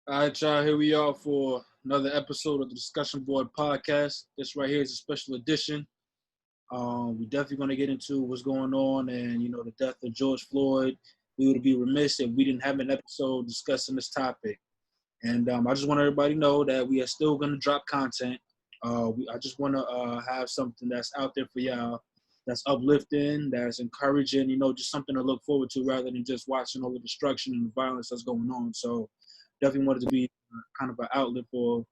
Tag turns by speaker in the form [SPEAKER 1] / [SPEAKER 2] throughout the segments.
[SPEAKER 1] All right, y'all. Here we are for another episode of the Discussion Board Podcast. This right here is a special edition. We definitely going to get into what's going on and the death of George Floyd. We would be remiss if we didn't have an episode discussing this topic. And I just want everybody to know that we are still going to drop content. I just want to have something that's out there for y'all, that's uplifting, that's encouraging. Just something to look forward to rather than just watching all the destruction and the violence that's going on. So definitely wanted to be kind of an outlet for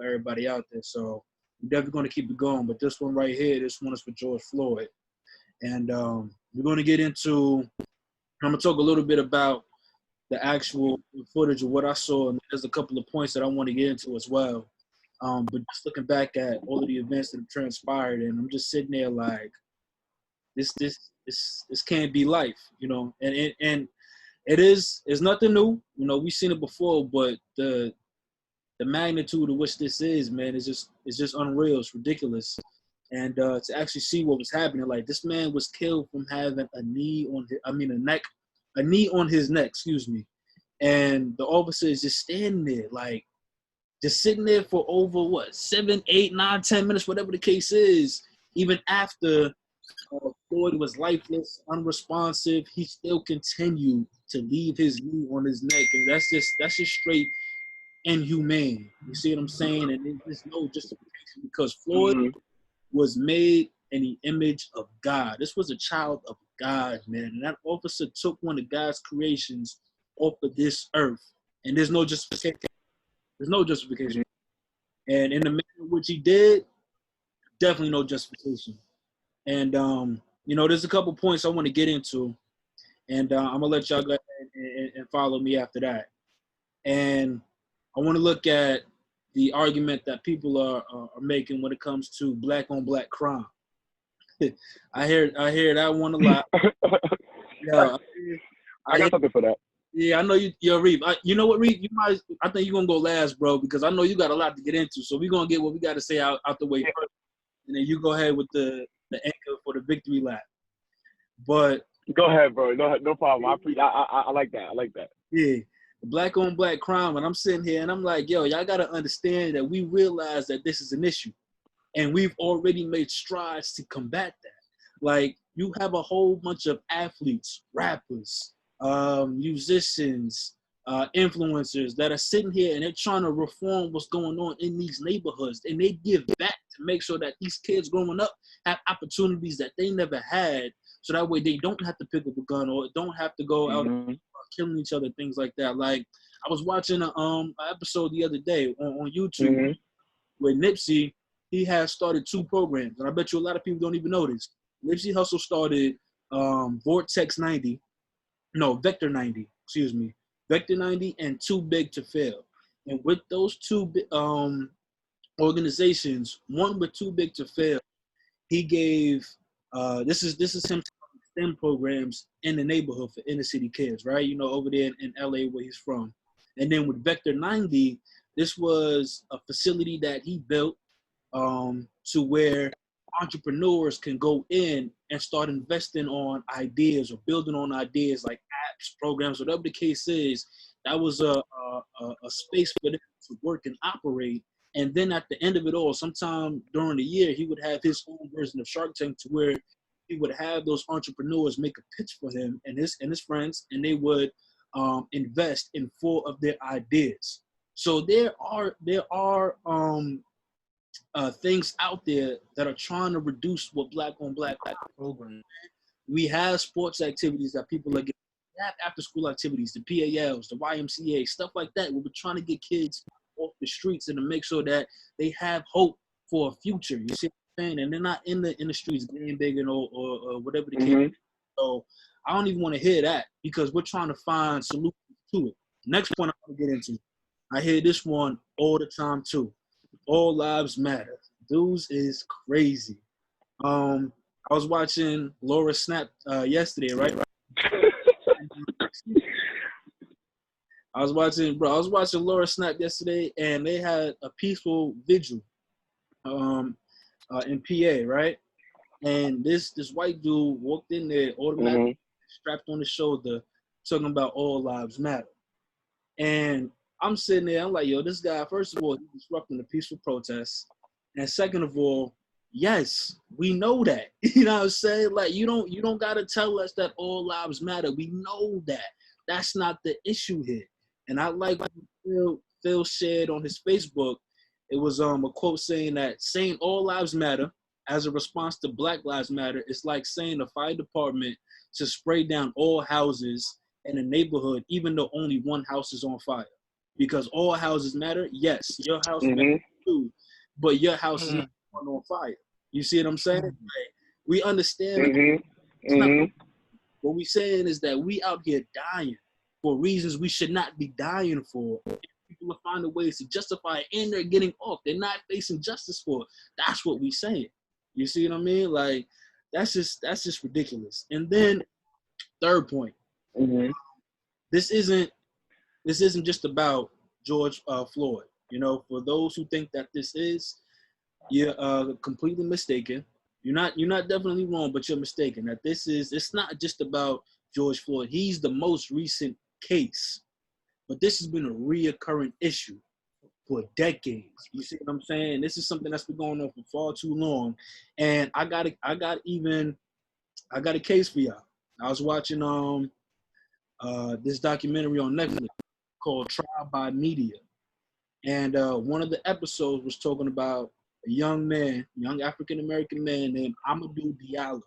[SPEAKER 1] everybody out there. So we're definitely going to keep it going. But this one right here, this one is for George Floyd. And we're going to get into, I'm going to talk a little bit about the actual footage of what I saw. And there's a couple of points that I want to get into as well. But just looking back at all of the events that have transpired, and I'm just sitting there like, this can't be life, and it's nothing new. We've seen it before, but the magnitude of which this is, man, is just unreal. It's ridiculous. And to actually see what was happening, like this man was killed from having a knee on his neck, excuse me. And the officer is just standing there, like just sitting there for over 7, 8, 9, 10 minutes, whatever the case is. Even after Floyd was lifeless, unresponsive, he still continued to leave his knee on his neck, and that's just straight inhumane. You see what I'm saying? And there's no justification because Floyd was made in the image of God. This was a child of God, man. And that officer took one of God's creations off of this earth, and there's no justification. There's no justification. And in the manner in which he did, definitely no justification. And there's a couple points I want to get into, and I'm gonna let y'all go ahead and follow me after that. And I want to look at the argument that people are making when it comes to black on black crime. I hear that one a lot. Yeah,
[SPEAKER 2] I got something for that.
[SPEAKER 1] Yeah, I know you're Reeve. You know what, Reeve? I think you're gonna go last, bro, because I know you got a lot to get into. So we're gonna get what we got to say out the way first, and then you go ahead with the anchor for the victory lap. But
[SPEAKER 2] go ahead, bro. No problem. I like that. I like that.
[SPEAKER 1] Yeah, black on black crime, and I'm sitting here and I'm like, yo, y'all gotta understand that we realize that this is an issue, and we've already made strides to combat that. Like, you have a whole bunch of athletes, rappers, musicians, influencers that are sitting here and they're trying to reform what's going on in these neighborhoods, and they give back to make sure that these kids growing up have opportunities that they never had, so that way they don't have to pick up a gun or don't have to go out killing each other, things like that. Like, I was watching an episode the other day on YouTube where Nipsey, he has started 2 programs, and I bet you a lot of people don't even know this. Nipsey Hussle started Vector 90, Vector 90 and Too Big to Fail. And with those 2 organizations, one with Too Big to Fail, he gave this is him STEM programs in the neighborhood for inner city kids, right? Over there in LA where he's from. And then with Vector 90, this was a facility that he built to where entrepreneurs can go in and start investing on ideas or building on ideas like apps, programs, whatever the case is. That was a space for them to work and operate. And then at the end of it all, sometime during the year, he would have his own version of Shark Tank, to where he would have those entrepreneurs make a pitch for him and his friends, and they would invest in 4 of their ideas. So there are things out there that are trying to reduce what black on black program. We have sports activities that people are getting. We have after school activities, the PALs, the YMCA, stuff like that. We're trying to get kids off the streets and to make sure that they have hope for a future. You see what I'm saying? And they're not in the streets getting big or whatever the case. So I don't even want to hear that, because we're trying to find solutions to it. Next point I'm gonna get into. I hear this one all the time too. All lives matter. Dudes is crazy. I was watching Laura Snap yesterday, right? I was watching Laura Snap yesterday, and they had a peaceful vigil in PA, right? And this white dude walked in there, automatically strapped on his shoulder, talking about all lives matter. And I'm sitting there, I'm like, yo, this guy, first of all, he's disrupting the peaceful protests. And second of all, yes, we know that. You know what I'm saying? Like you don't gotta tell us that all lives matter. We know that. That's not the issue here. And I like what Phil shared on his Facebook. It was a quote saying that saying all lives matter as a response to Black Lives Matter is like saying the fire department to spray down all houses in a neighborhood, even though only one house is on fire. Because all houses matter, yes, your house matters too, but your house is not on fire. You see what I'm saying? Like, we understand. It's not, what we saying is that we out here dying for reasons we should not be dying for. People are finding ways to justify it, and they're getting off. They're not facing justice for it. That's what we saying. You see what I mean? Like that's just ridiculous. And then third point, this isn't just about George Floyd. You know, for those who think that this is, you're completely mistaken. You're not definitely wrong, but you're mistaken. That it's not just about George Floyd. He's the most recent case, but this has been a reoccurring issue for decades. You see what I'm saying? This is something that's been going on for far too long. And I got a case for y'all. I was watching this documentary on Netflix called Trial by Media. And one of the episodes was talking about a young African American man named Amadou Diallo.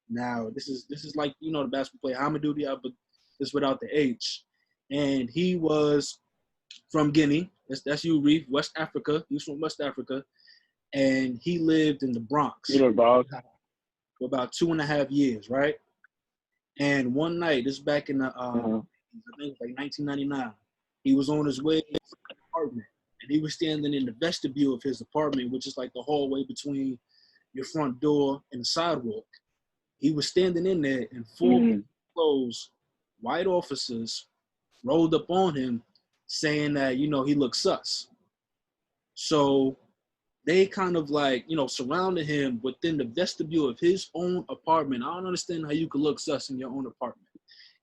[SPEAKER 1] Now, this is like, you know, the basketball player Amadou Diallo, but this without the H. And he was from Guinea. That's you, Reef, West Africa. He was from West Africa. And he lived in the Bronx for about 2.5 years, right? And one night, this is back in the, I think it was like 1999, he was on his way to his apartment. And he was standing in the vestibule of his apartment, which is like the hallway between your front door and the sidewalk. He was standing in there, and four clothes, white officers rolled up on him saying that, you know, he looked sus. So they kind of like, you know, surrounded him within the vestibule of his own apartment. I don't understand how you could look sus in your own apartment.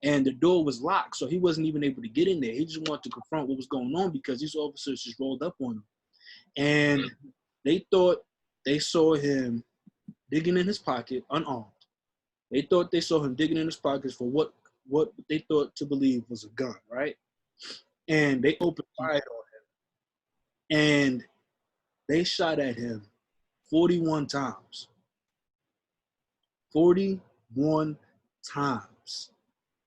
[SPEAKER 1] And the door was locked, so he wasn't even able to get in there. He just wanted to confront what was going on because these officers just rolled up on him. And they thought they saw him digging in his pocket unarmed. They thought they saw him digging in his pockets for what they thought to believe was a gun, right? And they opened fire on him. And they shot at him 41 times. 41 times.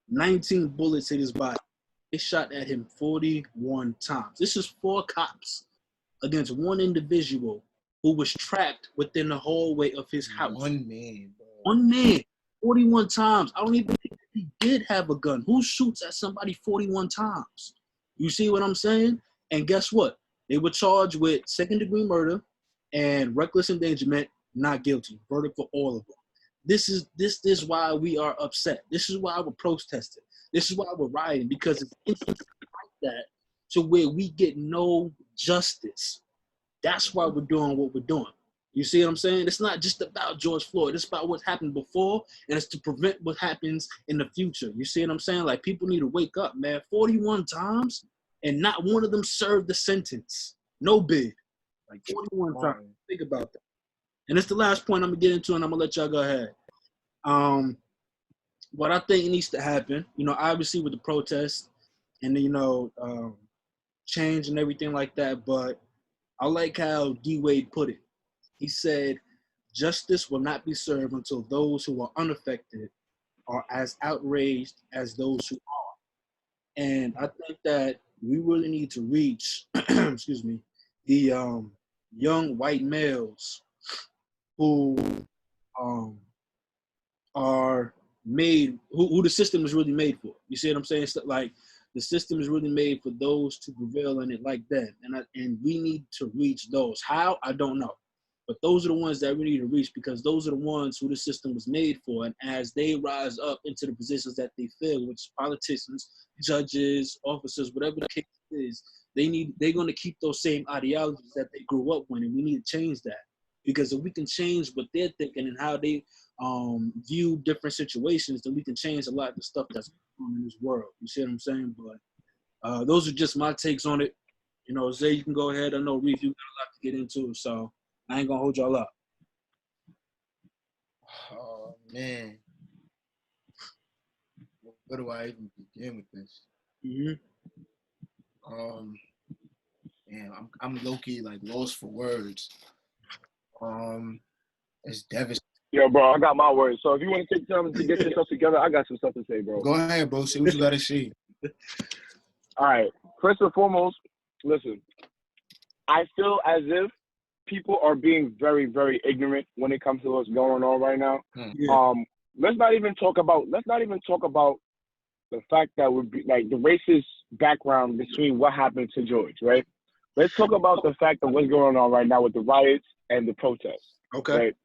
[SPEAKER 1] 19 bullets hit his body. They shot at him 41 times. This is 4 cops against one individual who was trapped within the hallway of his house.
[SPEAKER 3] One man, bro.
[SPEAKER 1] One man, 41 times. I don't even think he did have a gun. Who shoots at somebody 41 times? You see what I'm saying? And guess what? They were charged with second-degree murder and reckless endangerment, not guilty. Verdict for all of them. This is why we are upset. This is why we're protesting. This is why we're rioting, because it's instances like that to where we get no justice. That's why we're doing what we're doing. You see what I'm saying? It's not just about George Floyd. It's about what happened before, and it's to prevent what happens in the future. You see what I'm saying? Like, people need to wake up, man. 41 times, and not one of them served the sentence. No bid. Like 41 times. Think about that. And it's the last point I'm going to get into, and I'm going to let y'all go ahead. What I think needs to happen, you know, obviously with the protests and, you know, change and everything like that, but I like how D. Wade put it. He said, justice will not be served until those who are unaffected are as outraged as those who are. And I think that we really need to reach, excuse me, the young white males who are made, who the system is really made for. You see what I'm saying? So, like, the system is really made for those to prevail in it like that. And we need to reach those. How? I don't know. But those are the ones that we need to reach, because those are the ones who the system was made for. And as they rise up into the positions that they fill, which is politicians, judges, officers, whatever the case is, they're going to keep those same ideologies that they grew up with, and we need to change that. Because if we can change what they're thinking and how they view different situations, then we can change a lot of the stuff that's going on in this world. You see what I'm saying? But Those are just my takes on it. You know, Zay, you can go ahead. I know Reef, you got a lot to get into, so I ain't gonna hold y'all up.
[SPEAKER 3] Oh man, where do I even begin with this? Man, I'm low key like lost for words. It's devastating.
[SPEAKER 2] Yo, bro, I got my words. So if you want to take time to get yourself together, I got some stuff to say, bro.
[SPEAKER 3] Go ahead, bro. See what you gotta see.
[SPEAKER 2] All right. First and foremost, listen. I feel as if people are being very, very ignorant when it comes to what's going on right now.
[SPEAKER 1] Yeah.
[SPEAKER 2] Let's not even talk about the fact that would be like the racist background between what happened to George, right? Let's talk about the fact of what's going on right now with the riots and the protests.
[SPEAKER 1] Okay.
[SPEAKER 2] Right?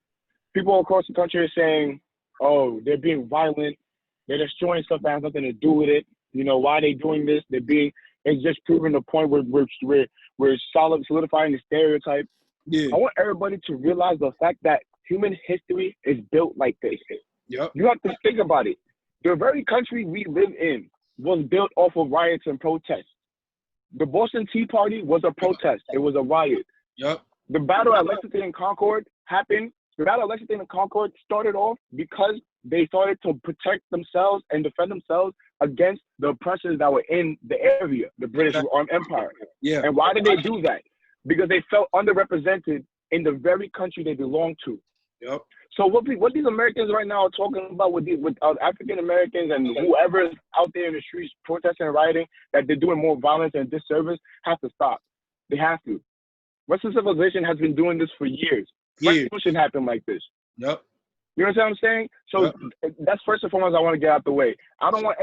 [SPEAKER 2] People across the country are saying, oh, they're being violent, they're destroying stuff that has nothing to do with it. You know, why are they doing this? It's just proving the point where we're solidifying the stereotype.
[SPEAKER 1] Yeah.
[SPEAKER 2] I want everybody to realize the fact that human history is built like this.
[SPEAKER 1] Yep.
[SPEAKER 2] You have to think about it. The very country we live in was built off of riots and protests. The Boston Tea Party was a protest. It was a riot.
[SPEAKER 1] Yep.
[SPEAKER 2] The battle at Lexington and Concord happened. The battle at Lexington and Concord started off because they started to protect themselves and defend themselves against the oppressors that were in the area, the British Empire.
[SPEAKER 1] Yeah.
[SPEAKER 2] And why did they do that? Because they felt underrepresented in the very country they belonged to.
[SPEAKER 1] Yep.
[SPEAKER 2] So what these Americans right now are talking about with African Americans and whoever is out there in the streets protesting and rioting, that they're doing more violence and disservice, has to stop. They have to. Western civilization has been doing this for years. Revolution happened like this.
[SPEAKER 1] Yep.
[SPEAKER 2] You know what I'm saying? So that's first and foremost I want to get out the way. I don't want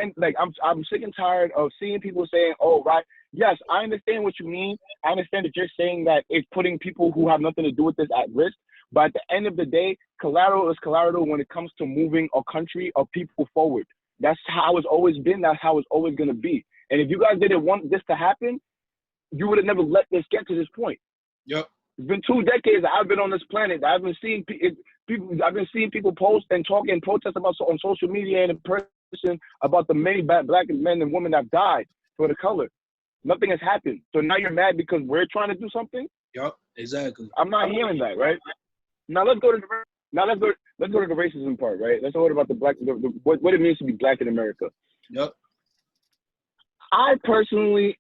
[SPEAKER 2] I'm sick and tired of seeing people saying, oh, right. Yes, I understand what you mean. I understand that you're saying that it's putting people who have nothing to do with this at risk. But at the end of the day, collateral is collateral when it comes to moving a country or people forward. That's how it's always been. That's how it's always going to be. And if you guys didn't want this to happen, you would have never let this get to this point.
[SPEAKER 1] Yep.
[SPEAKER 2] It's been 2 decades that I've been on this planet. I've been seeing people post and talk and protest about on social media and in person about the many black men and women that have died for the color. Nothing has happened. So now you're mad because we're trying to do something?
[SPEAKER 1] Yep. Exactly.
[SPEAKER 2] I'm not hearing that, right? Now let's go to the racism part, right? Let's talk about what it means to be black in America.
[SPEAKER 1] Yep.
[SPEAKER 2] I personally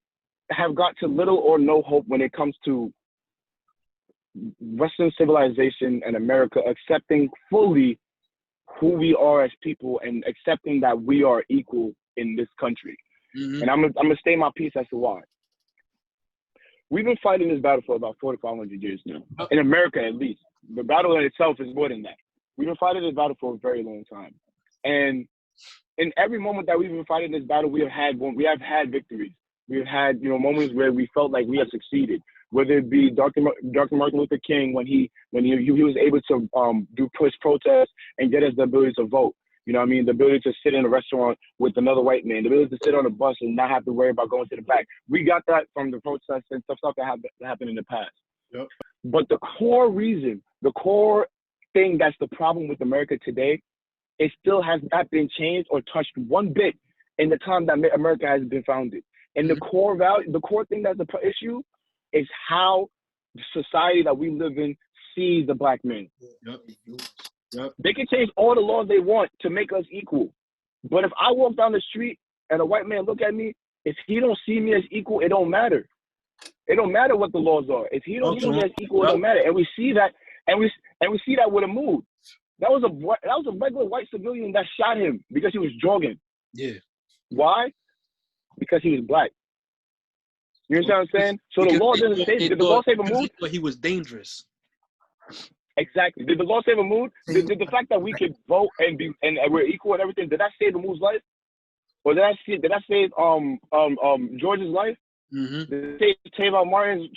[SPEAKER 2] have got to little or no hope when it comes to Western civilization and America accepting fully who we are as people and accepting that we are equal in this country. Mm-hmm. And I'm gonna state my piece as to why. We've been fighting this battle for about 400 to 500 years now, in America at least. The battle in itself is more than that. We've been fighting this battle for a very long time, and in every moment that we've been fighting this battle, we have had victories. We've had moments where we felt like we have succeeded. Whether it be Dr. Martin Luther King when he was able to do push protests and get us the ability to vote. You know what I mean? The ability to sit in a restaurant with another white man, the ability to sit on a bus and not have to worry about going to the back. We got that from the protests and stuff that happened in the past.
[SPEAKER 1] Yep.
[SPEAKER 2] But the core reason, the core thing that's the problem with America today, it still has not been changed or touched one bit in the time that America has been founded. And the core value, the core thing that's the issue is how the society that we live in sees the black man.
[SPEAKER 1] Yep. Yep.
[SPEAKER 2] They can change all the laws they want to make us equal. But if I walk down the street and a white man look at me, if he don't see me as equal, it don't matter. It don't matter what the laws are. If he don't see me as equal, it don't matter. And we see that, and we see that with a mood. That was a regular white civilian that shot him because he was jogging.
[SPEAKER 1] Yeah.
[SPEAKER 2] Why? Because he was black. You understand what I'm saying? So the law doesn't say. Did the law save a mood?
[SPEAKER 1] But he was dangerous.
[SPEAKER 2] Exactly. Did the law save a mood? Did the fact that we could vote and we're equal and everything, did that save the mood's life? Or did that save George's life?
[SPEAKER 1] Mm-hmm.
[SPEAKER 2] Did it save Trayvon Martin's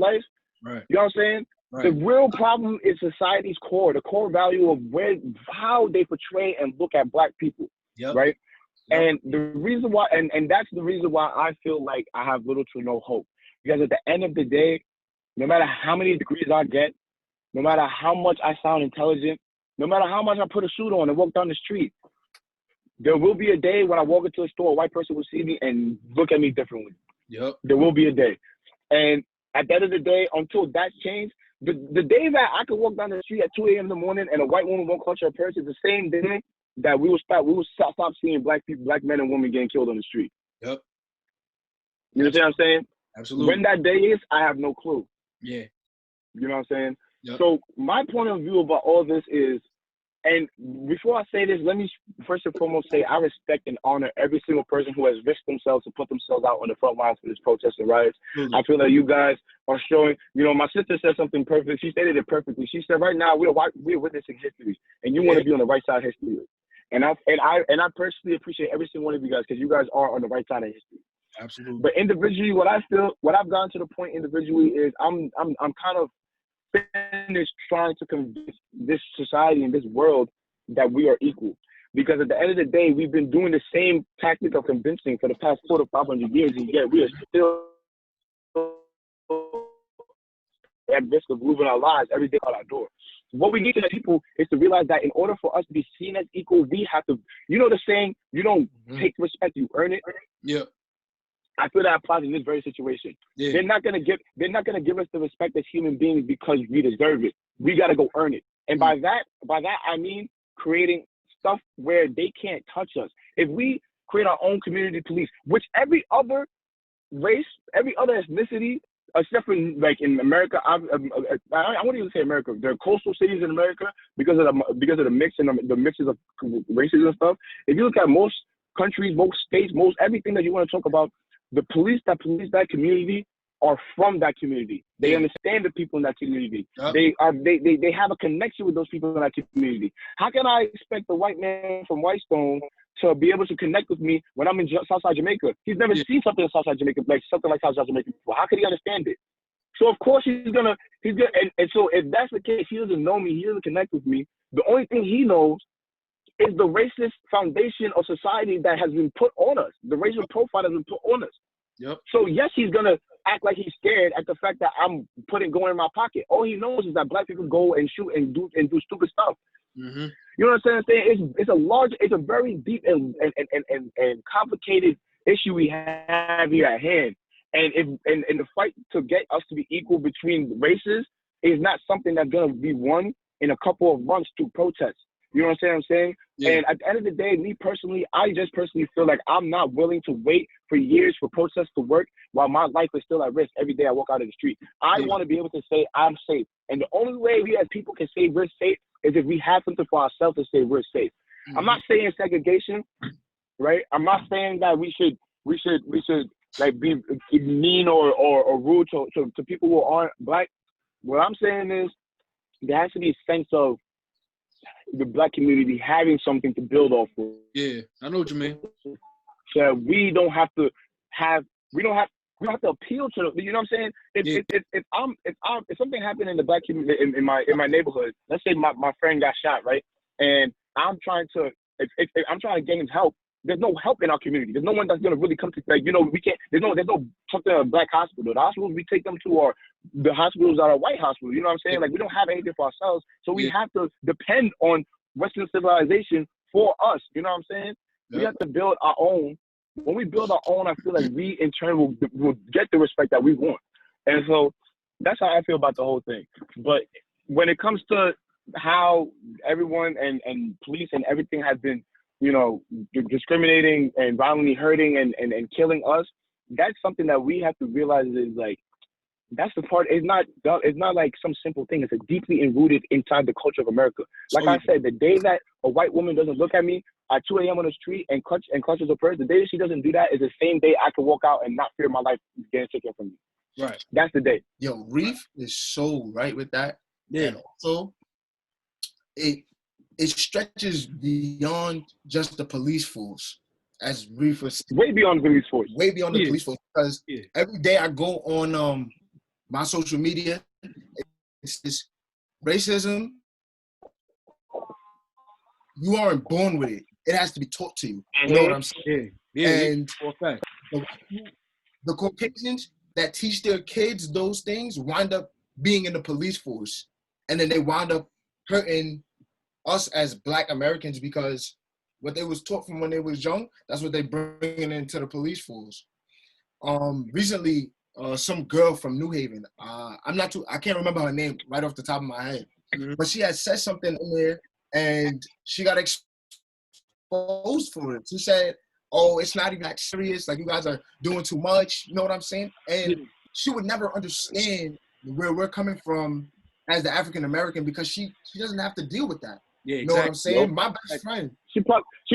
[SPEAKER 2] life?
[SPEAKER 1] Right.
[SPEAKER 2] You know what I'm saying? Right. The real problem is society's core, the core value of how they portray and look at black people.
[SPEAKER 1] Yep.
[SPEAKER 2] Right? Yep. And the reason why, and that's the reason why I feel like I have little to no hope. Because at the end of the day, no matter how many degrees I get, no matter how much I sound intelligent, no matter how much I put a suit on and walk down the street, There will be a day when I walk into a store, a white person will see me and look at me differently.
[SPEAKER 1] Yep.
[SPEAKER 2] There will be a day. And at the end of the day, until that's changed, the day that I could walk down the street at 2 a.m. in the morning and a white woman won't clutch her purse is the same day that we will stop seeing black men and women getting killed on the street.
[SPEAKER 1] Yep.
[SPEAKER 2] You understand what I'm saying?
[SPEAKER 1] Absolutely.
[SPEAKER 2] When that day is, I have no clue.
[SPEAKER 1] Yeah.
[SPEAKER 2] You know what I'm saying?
[SPEAKER 1] Yep.
[SPEAKER 2] So my point of view about all this is, and before I say this, let me first and foremost say I respect and honor every single person who has risked themselves to put themselves out on the front lines for this protest and riots. I feel that you guys are showing, my sister said something perfect. She stated it perfectly. She said, right now, we're witnessing history, and you want to be on the right side of history. And I personally appreciate every single one of you guys because you guys are on the right side of history.
[SPEAKER 1] Absolutely.
[SPEAKER 2] But individually, what I've gotten to the point individually is I'm kind of finished trying to convince this society and this world that we are equal. Because at the end of the day, we've been doing the same tactic of convincing for the past 400 to 500 years, and yet we are still at risk of losing our lives every day out our door. What we need to people is to realize that in order for us to be seen as equal, we have to, the saying, you don't take respect, you earn it.
[SPEAKER 1] Yeah.
[SPEAKER 2] I feel that applies in this very situation.
[SPEAKER 1] Yeah.
[SPEAKER 2] They're not gonna give us the respect as human beings because we deserve it. We gotta go earn it. And by that I mean creating stuff where they can't touch us. If we create our own community police, which every other race, every other ethnicity, except for like in America, I wouldn't even say America. There are coastal cities in America because of the mix and the mixes of races and stuff. If you look at most countries, most states, most everything that you want to talk about, the police that police that community are from that community. They understand the people in that community. Yep. They have a connection with those people in that community. How can I expect the white man from Whitestone to be able to connect with me when I'm in Southside Jamaica? He's never seen something in Southside Jamaica, like something like Southside Jamaica before. How could he understand it? So of course he's gonna and so if that's the case, he doesn't know me, he doesn't connect with me. The only thing he knows is the racist foundation of society that has been put on us. The racial profile has been put on us.
[SPEAKER 1] Yep.
[SPEAKER 2] So yes, he's gonna act like he's scared at the fact that I'm going in my pocket. All he knows is that black people go and shoot and do stupid stuff. Mm-hmm. You know what I'm saying? It's a very deep and complicated issue we have here at hand. And the fight to get us to be equal between races is not something that's gonna be won in a couple of months through protests. You know what I'm saying? Yeah. And at the end of the day, I just personally feel like I'm not willing to wait for years for protests to work while my life is still at risk every day I walk out of the street. I want to be able to say I'm safe. And the only way we as people can say we're safe is if we have something for ourselves to say we're safe. Mm-hmm. I'm not saying segregation, right? I'm not saying that we should like be mean or rude to people who aren't black. What I'm saying is there has to be a sense of the black community having something to build off of.
[SPEAKER 1] Yeah, I know what you mean.
[SPEAKER 2] So we don't have to appeal to the, you know what I'm saying? If something happened in the black community in my neighborhood, let's say my friend got shot, right? And I'm trying to gain his help. There's no help in our community. There's no one that's gonna really come to, like, we can't. There's no something a black hospital. The hospitals we take them to are the hospitals are white hospitals. You know what I'm saying? Like, we don't have anything for ourselves, so we have to depend on Western civilization for us. You know what I'm saying? We have to build our own. When we build our own, I feel like we in turn will get the respect that we want. And so that's how I feel about the whole thing. But when it comes to how everyone and police and everything has been, discriminating and violently hurting and killing us, that's something that we have to realize is like, that's the part. It's not like some simple thing. It's a deeply enrooted inside the culture of America. Like I said, the day that a white woman doesn't look at me at 2 a.m. on the street and clutches a purse, the day she doesn't do that is the same day I can walk out and not fear my life getting taken from me.
[SPEAKER 1] Right.
[SPEAKER 2] That's the day.
[SPEAKER 3] Yo, Reef is so right with that. Yeah. And also, it stretches beyond just the police force, as Reef was
[SPEAKER 2] way beyond the police force.
[SPEAKER 3] Way beyond the police force, because every day I go on my social media, it's this racism. You aren't born with it. It has to be taught to you. You know what I'm saying?
[SPEAKER 1] Yeah.
[SPEAKER 3] And the Caucasians that teach their kids those things wind up being in the police force. And then they wind up hurting us as Black Americans because what they was taught from when they was young, that's what they bringing into the police force. Recently, some girl from New Haven, I can't remember her name right off the top of my head, but she had said something in there and she got exposed for it. She said, oh, it's not even that serious, like you guys are doing too much, you know what I'm saying? And she would never understand where we're coming from as the African American because she doesn't have to deal with that.
[SPEAKER 1] Yeah, exactly.
[SPEAKER 3] You know what I'm saying? My best friend.
[SPEAKER 2] She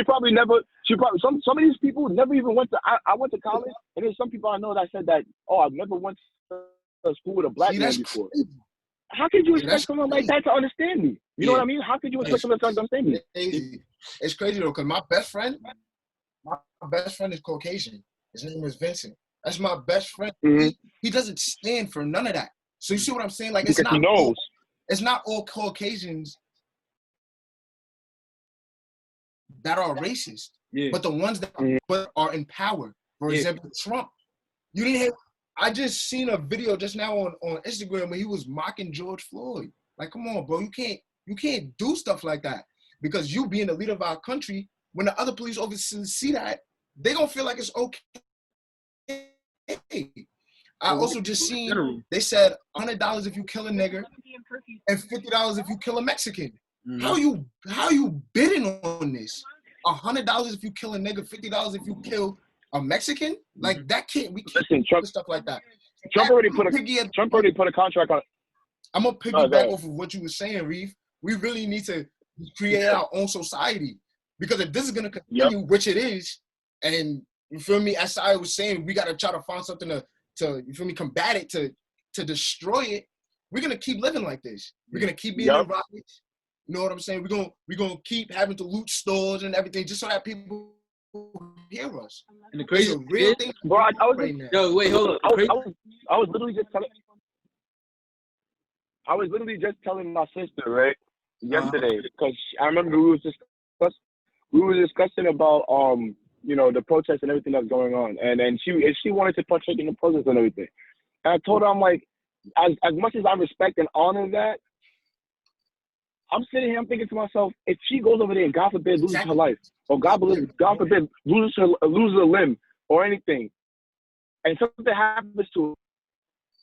[SPEAKER 2] probably never. Some of these people never even went to. I went to college, and there's some people I know that said that. Oh, I've never went to school with a black man before. Crazy. How could you expect someone like that to understand me? You know what I mean? How could you expect someone to understand me?
[SPEAKER 3] It's crazy though, because my best friend is Caucasian. His name is Vincent. That's my best friend. He doesn't stand for none of that. So you see what I'm saying? Like,
[SPEAKER 2] because he knows.
[SPEAKER 3] It's not all Caucasians that are racist, but the ones that are in power. For example, Trump. You didn't have. I just seen a video just now on Instagram where he was mocking George Floyd. Like, come on, bro, you can't do stuff like that because you being the leader of our country. When the other police officers see that, they gonna feel like it's okay. I also just seen they said $100 if you kill a nigger and $50 if you kill a Mexican. How you bidding on this? $100 if you kill a nigga, $50 if you kill a Mexican? Like that can't. We can't do stuff like that.
[SPEAKER 2] Trump already put a contract on.
[SPEAKER 3] I'm gonna piggyback off of what you were saying, Reeve. We really need to create our own society because if this is gonna continue, which it is, and you feel me, as I was saying, we gotta try to find something to you feel me, combat it, to destroy it. We're gonna keep living like this. We're gonna keep being in riots. You know what I'm saying? We're gonna keep having to loot stores and everything just so that people hear us.
[SPEAKER 1] And the crazy
[SPEAKER 3] real thing,
[SPEAKER 2] bro. I was
[SPEAKER 3] right now.
[SPEAKER 1] Yo, wait, hold on.
[SPEAKER 2] I was literally just telling my sister right yesterday because I remember we were discussing about you know, the protests and everything that's going on, and she wanted to partake in the protests and everything. And I told her, I'm like, as much as I respect and honor that, I'm sitting here, I'm thinking to myself, if she goes over there and God forbid loses her life, or God forbid loses a limb or anything, and something happens to her,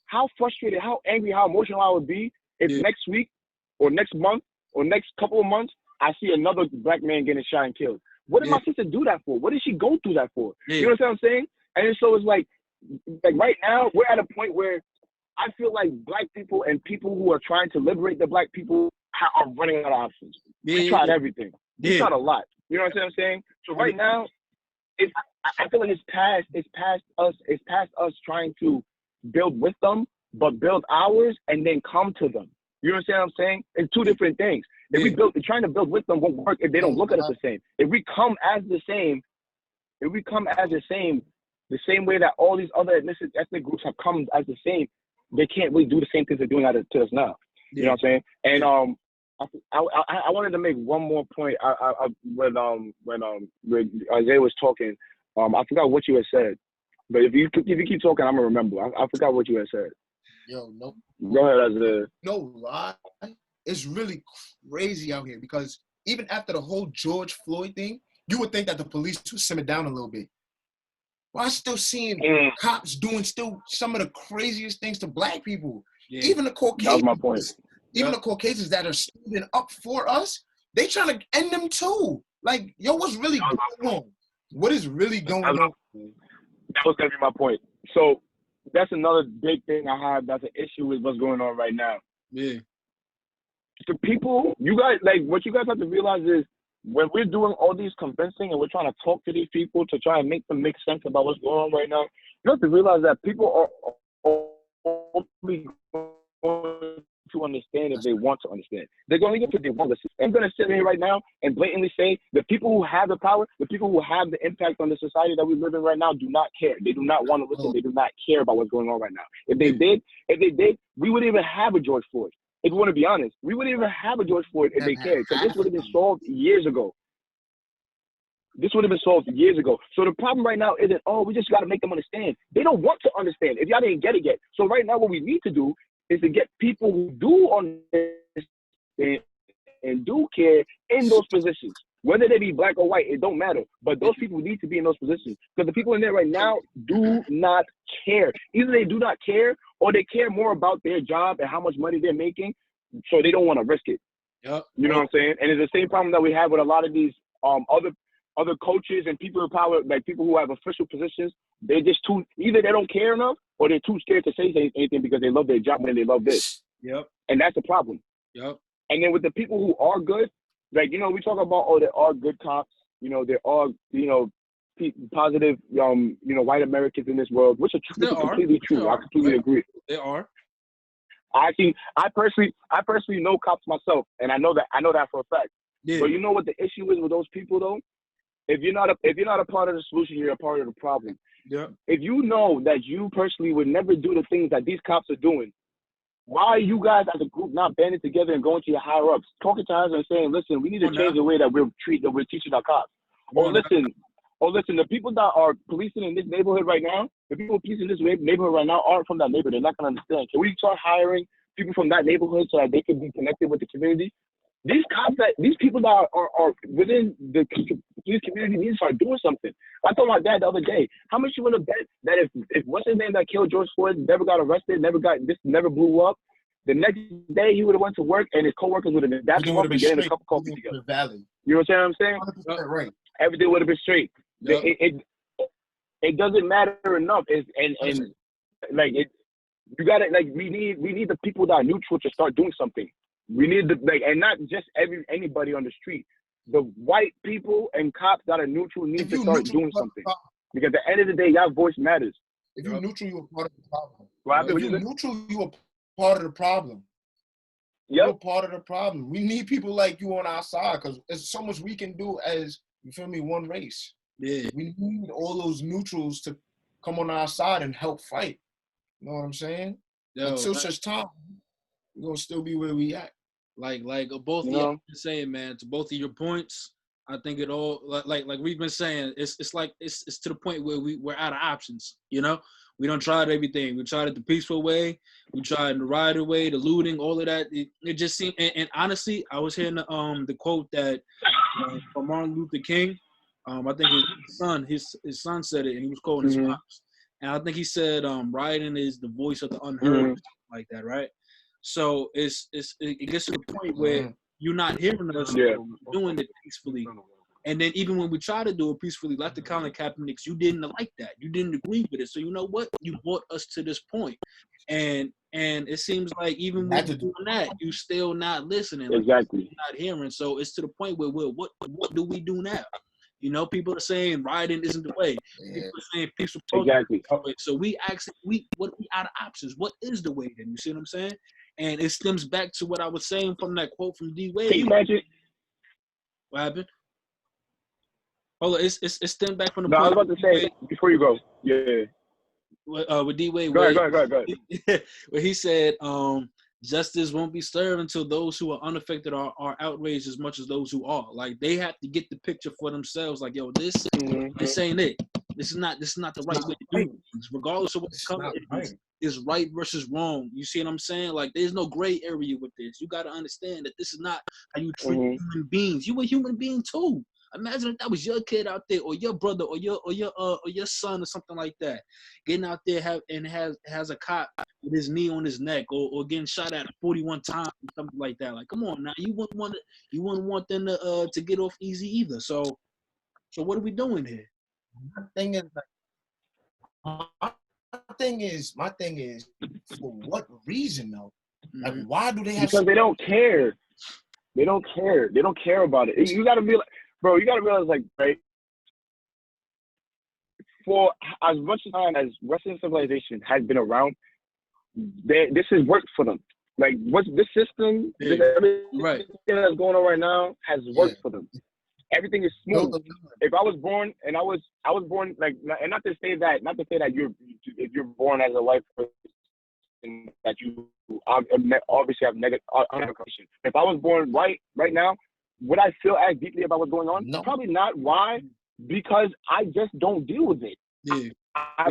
[SPEAKER 2] how frustrated, how angry, how emotional I would be if next week or next month or next couple of months I see another black man getting shot and killed. What did my sister do that for? What did she go through that for? You know what I'm saying? And so it's like right now we're at a point where I feel like black people and people who are trying to liberate the black people are running out of options. We tried everything. We tried a lot. You know what I'm saying? So right now, I feel like it's past us trying to build with them, but build ours and then come to them. You understand what I'm saying? It's two different things. If trying to build with them won't work if they don't look at us the same. If we come as the same, the same way that all these other ethnic groups have come as the same, they can't really do the same things they're doing to us now. You know what I'm saying? And I wanted to make one more point. When Isaiah was talking, I forgot what you had said. But if you keep talking, I'm gonna remember. I forgot what you had said.
[SPEAKER 3] Yo, no.
[SPEAKER 2] Go ahead, Isaiah.
[SPEAKER 3] No lie. It's really crazy out here because even after the whole George Floyd thing, you would think that the police would simmer down a little bit. Well, I'm still seeing cops doing some of the craziest things to black people. Even the Caucasians.
[SPEAKER 2] That was my point.
[SPEAKER 3] Even the Caucasians that are standing up for us, they trying to end them too. Like, yo, what's really going on? What is really going on?
[SPEAKER 2] That was gonna be my point. So that's another big thing I have that's an issue with what's going on right now.
[SPEAKER 1] Yeah.
[SPEAKER 2] The people, you guys, like, what you guys have to realize is when we're doing all these convincing and we're trying to talk to these people to try and make them make sense about what's going on right now, you have to realize that people are only going to understand if they want to understand. They're going to get to the want to. I'm going to sit here right now and blatantly say the people who have the power, the people who have the impact on the society that we live in right now do not care. They do not want to listen. They do not care about what's going on right now. If they did, we wouldn't even have a George Floyd. If you want to be honest, we wouldn't even have a George Floyd if they cared, because this would have been solved years ago. This would have been solved years ago. So the problem right now isn't, we just got to make them understand. They don't want to understand if y'all didn't get it yet. So right now what we need to do is to get people who do understand and do care in those positions. Whether they be black or white, it don't matter. But those people need to be in those positions because the people in there right now do not care. Either they do not care or they care more about their job and how much money they're making, so they don't want to risk it.
[SPEAKER 1] Yep.
[SPEAKER 2] You know what I'm saying? And it's the same problem that we have with a lot of these other coaches and people in power, like people who have official positions. They're just either they don't care enough or they're too scared to say anything because they love their job and they love this.
[SPEAKER 1] Yep.
[SPEAKER 2] And that's the problem.
[SPEAKER 1] Yep.
[SPEAKER 2] And then with the people who are good, like, you know, we talk about, there are good cops, you know, there are, you know, positive, you know, white Americans in this world, which is completely true. I completely agree.
[SPEAKER 1] There are.
[SPEAKER 2] I personally know cops myself, and I know that for a fact. Yeah. But you know what the issue is with those people though? If you're not a part of the solution, you're a part of the problem.
[SPEAKER 1] Yeah.
[SPEAKER 2] If you know that you personally would never do the things that these cops are doing, why are you guys as a group not banding together and going to your higher ups, talking to us and saying, listen, we need to change the way that we're teaching our cops. Or listen, the people that are policing in this neighborhood right now, the people policing this neighborhood right now aren't from that neighborhood. They're not going to understand. Can we start hiring people from that neighborhood so that they can be connected with the community? These cops, these people that are within the police community need to start doing something. I told my dad the other day, how much you want to bet that if what's his name that killed George Floyd never got arrested, never blew up, the next day he would have went to work and his coworkers would have been dapping him up and getting a cup of coffee together. You know what I'm saying?
[SPEAKER 3] Right.
[SPEAKER 2] Everything would have been straight.
[SPEAKER 1] Yep.
[SPEAKER 2] It doesn't matter enough. You gotta we need the people that are neutral to start doing something. We need and not just anybody on the street. The white people and cops that are neutral need to start doing something. Because at the end of the day, your voice matters.
[SPEAKER 3] If you're neutral, you're part of the problem.
[SPEAKER 2] Right?
[SPEAKER 3] If you're neutral, you are part of the problem.
[SPEAKER 2] Yep.
[SPEAKER 3] You're part of the problem. We need people like you on our side because there's so much we can do as, you feel me, one race.
[SPEAKER 1] Yeah.
[SPEAKER 3] We need all those neutrals to come on our side and help fight. You know what I'm saying? Until such time, we're going to still be where we at.
[SPEAKER 1] Like both of you saying, man, to both of your points, I think it all like we've been saying, it's to the point where we're out of options, you know? We done tried everything. We tried it the peaceful way, we tried the riot way, the looting, all of that. It just seemed and honestly, I was hearing the quote that from Martin Luther King. I think his son said it and he was quoting his pops. And I think he said rioting is the voice of the unheard, like that, right? So it gets to the point where you're not hearing us doing it peacefully. And then even when we try to do it peacefully, like the Colin Kaepernicks, you didn't like that. You didn't agree with it. So you know what? You brought us to this point. And it seems like even when you're doing that, you still not listening.
[SPEAKER 2] Exactly.
[SPEAKER 1] You're not hearing. So it's to the point where what do we do now? You know, people are saying rioting isn't the way. People are saying peaceful protest. Exactly. So we out of options. What is the way then? You see what I'm saying? And it stems back to what I was saying from that quote from D. Wade.
[SPEAKER 2] Can you imagine?
[SPEAKER 1] What happened? Hold on, it stemmed back from the
[SPEAKER 2] point. I was about to say, before you go,
[SPEAKER 1] with D. Wade.
[SPEAKER 2] Go ahead.
[SPEAKER 1] Where he said, justice won't be served until those who are unaffected are outraged as much as those who are. Like, they have to get the picture for themselves. Like, yo, this ain't it. This is not the right way to do things. Regardless of what color it is right versus wrong. You see what I'm saying? Like, there's no gray area with this. You got to understand that this is not how you treat human beings. You a human being too. Imagine if that was your kid out there, or your brother, or your son, or something like that, getting out there has a cop with his knee on his neck, or getting shot at 41 times, or something like that. Like, come on now, you wouldn't want them to get off easy either. So what are we doing here?
[SPEAKER 3] My thing is, for what reason though? Like, why do they have?
[SPEAKER 2] Because they don't care. They don't care. They don't care about it. You gotta be like. Bro, you gotta realize, like, right, for as much time as Western civilization has been around, this has worked for them. Like, this system, everything that's going on right now has worked for them. Everything is smooth. If I was born and I was born like, and not to say that if you're born as a white person that you obviously have negative connotation. If I was born white right now, would I feel as deeply about what's going on?
[SPEAKER 3] No.
[SPEAKER 2] Probably not. Why? Because I just don't deal with it.
[SPEAKER 1] Yeah.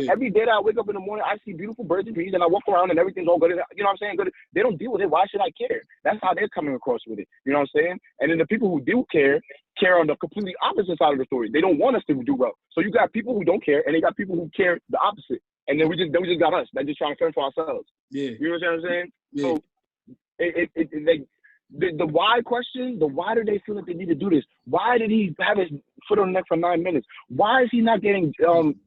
[SPEAKER 2] Every day that I wake up in the morning, I see beautiful birds and trees, and I walk around and everything's all good. You know what I'm saying? Good. They don't deal with it. Why should I care? That's how they're coming across with it. You know what I'm saying? And then the people who do care on the completely opposite side of the story. They don't want us to do well. So you got people who don't care, and they got people who care the opposite. And then we just got us that just trying to fend for ourselves.
[SPEAKER 1] Yeah.
[SPEAKER 2] You know what I'm saying?
[SPEAKER 1] Yeah.
[SPEAKER 2] So the why question, the why do they feel like they need to do this? Why did he have his foot on the neck for 9 minutes? Why is he not getting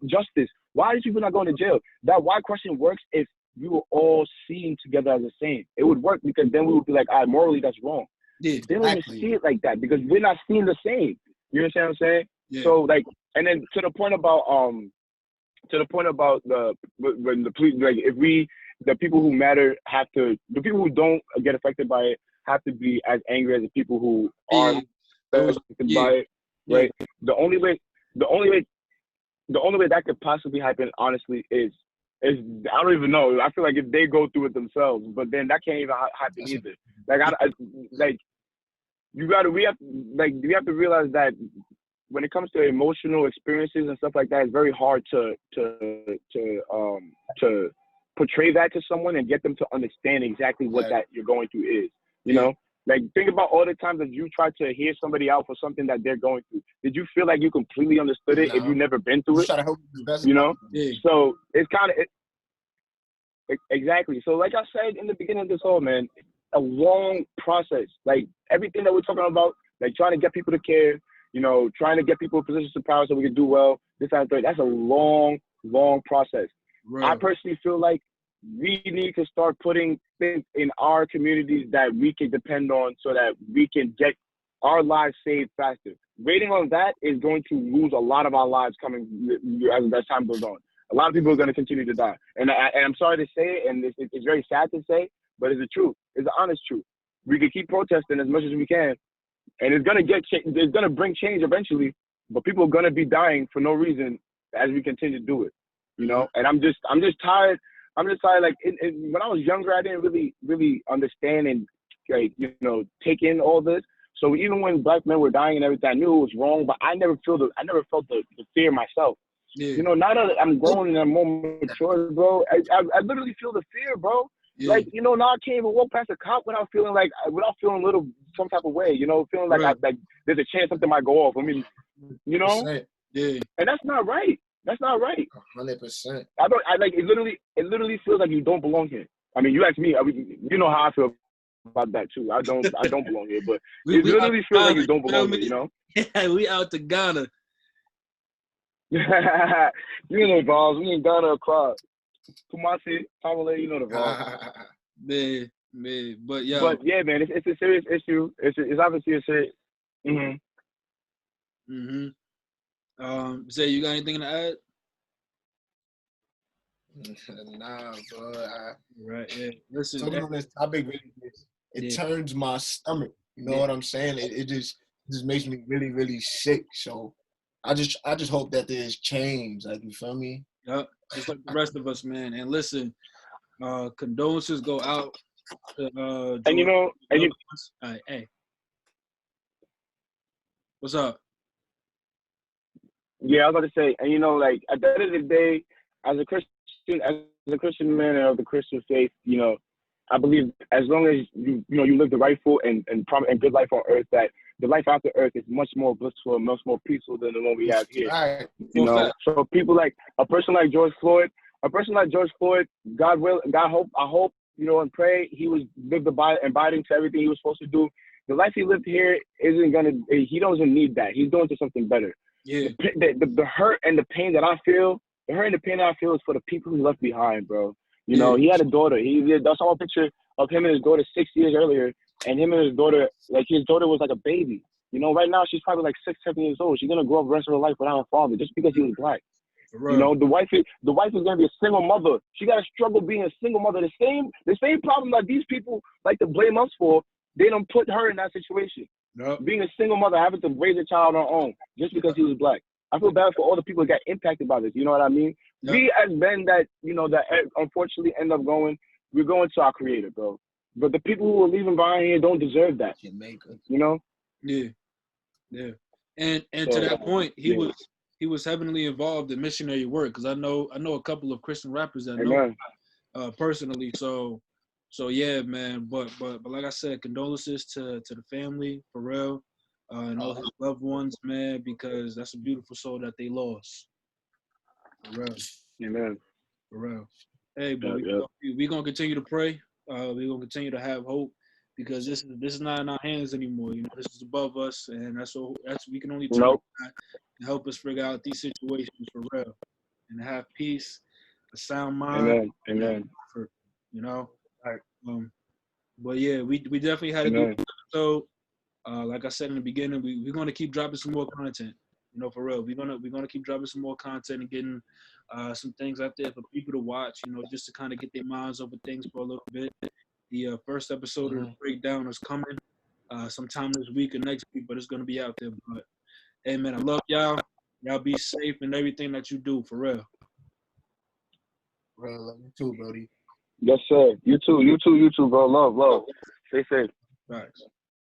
[SPEAKER 2] justice? Why is people not going to jail? That why question works if we were all seeing together as the same. It would work because then we would be like, all right, morally that's wrong.
[SPEAKER 1] Yeah,
[SPEAKER 2] they don't even see it like that because we're not seeing the same. You understand what I'm saying?
[SPEAKER 1] Yeah.
[SPEAKER 2] So like, and then to the point about when the police, like the people who matter the people who don't get affected by it have to be as angry as the people who are affected by it, right? The only way that could possibly happen, honestly, is I don't even know. I feel like if they go through it themselves, but then that can't even happen either. Like we have to realize that when it comes to emotional experiences and stuff like that, it's very hard to portray that to someone and get them to understand exactly what that you're going through is. You know, like think about all the times that you try to hear somebody out for something that they're going through. Did you feel like you completely understood it if you've never been through it? You know, so it's kind of exactly. So like I said in the beginning of this whole, man, a long process. Like everything that we're talking about, like trying to get people to care, you know, trying to get people in positions of power so we can do well, this and that. That's a long process. Right. I personally feel like we need to start putting things in our communities that we can depend on so that we can get our lives saved faster. Waiting on that is going to lose a lot of our lives coming as time goes on. A lot of people are going to continue to die. And I'm sorry to say it, and it's very sad to say, but it's the truth. It's the honest truth. We can keep protesting as much as we can, and it's going to bring change eventually, but people are going to be dying for no reason as we continue to do it. You know, and I'm just tired. Like when I was younger, I didn't really understand and like, you know, take in all this. So even when black men were dying and everything, I knew it was wrong, but I never felt the fear myself. Yeah. You know, now that I'm grown and I'm more mature, bro, I literally feel the fear, bro. Yeah. Like, you know, now I can't even walk past a cop without feeling a little some type of way, you know, feeling like like there's a chance something might go off. I mean, you know, yeah, and that's not right. That's not right.
[SPEAKER 3] 100%.
[SPEAKER 2] I like it. Literally feels like you don't belong here. I mean, you ask me. You know how I feel about that too. I don't belong here, but it literally feels like you don't belong here. You know?
[SPEAKER 1] Yeah, we out to Ghana.
[SPEAKER 2] You know the balls. We in Ghana across. Kumasi, Tamale, you know the balls.
[SPEAKER 1] Man, but
[SPEAKER 2] yeah, man, it's a serious issue. It's obviously a serious.
[SPEAKER 1] Say, you got anything to add?
[SPEAKER 3] Nah, bro.
[SPEAKER 1] Right, yeah. Listen,
[SPEAKER 3] talking on this topic really turns my stomach. You know what I'm saying? It just makes me really, really sick. So I just hope that there's change. Like, you feel me?
[SPEAKER 1] Yep. Just like the rest of us, man. And listen, condolences go out to
[SPEAKER 2] and you know,
[SPEAKER 1] hey. What's up?
[SPEAKER 2] Yeah, I was about to say, and you know, like at the end of the day, as a Christian man of the Christian faith, you know, I believe as long as you live the rightful and good life on earth, that the life after earth is much more blissful and much more peaceful than the one we have here.
[SPEAKER 3] Right.
[SPEAKER 2] You know, so people like a person like George Floyd, God hope, I hope, you know, and pray he was abiding to everything he was supposed to do. The life he lived here he doesn't need that. He's going to something better.
[SPEAKER 1] Yeah.
[SPEAKER 2] The hurt and the pain that I feel, is for the people he left behind, bro. You know, he had a daughter. I saw a picture of him and his daughter 6 years earlier, and him and his daughter, like his daughter was like a baby. You know, right now she's probably like 6, 7 years old. She's gonna grow up the rest of her life without her father just because he was black. Right. You know, the wife is gonna be a single mother. She gotta struggle being a single mother. The same problem that these people like to blame us for, they don't put her in that situation. Nope. Being a single mother, having to raise a child on her own just because he was black. I feel bad for all the people that got impacted by this. You know what I mean? Yep. We as men that, you know, that unfortunately end up we're going to our creator, bro. But the people who are leaving behind here don't deserve that. You know?
[SPEAKER 1] Yeah. Yeah. And so, to that point, he he was heavily involved in missionary work, because I know a couple of Christian rappers that know personally. So yeah, man. But like I said, condolences to the family, for real, and all his loved ones, man, because that's a beautiful soul that they lost. For real.
[SPEAKER 2] Amen.
[SPEAKER 1] For real. Hey, but we gonna continue to pray. We're gonna continue to have hope, because this is not in our hands anymore. You know, this is above us, and that's we can only turn to help us figure out these situations for real, and have peace, a sound mind.
[SPEAKER 2] Amen.
[SPEAKER 1] You know. But yeah, we definitely had a good episode. Like I said in the beginning, we're gonna keep dropping some more content. You know, for real. We're gonna keep dropping some more content and getting some things out there for people to watch. You know, just to kind of get their minds over things for a little bit. The first episode of the breakdown is coming sometime this week or next week, but it's gonna be out there. But hey, man, I love y'all. Y'all be safe in everything that you do, for real.
[SPEAKER 3] Bro, love you too, Brody.
[SPEAKER 2] Yes, sir. You too, bro. Love. Stay safe.
[SPEAKER 1] Thanks.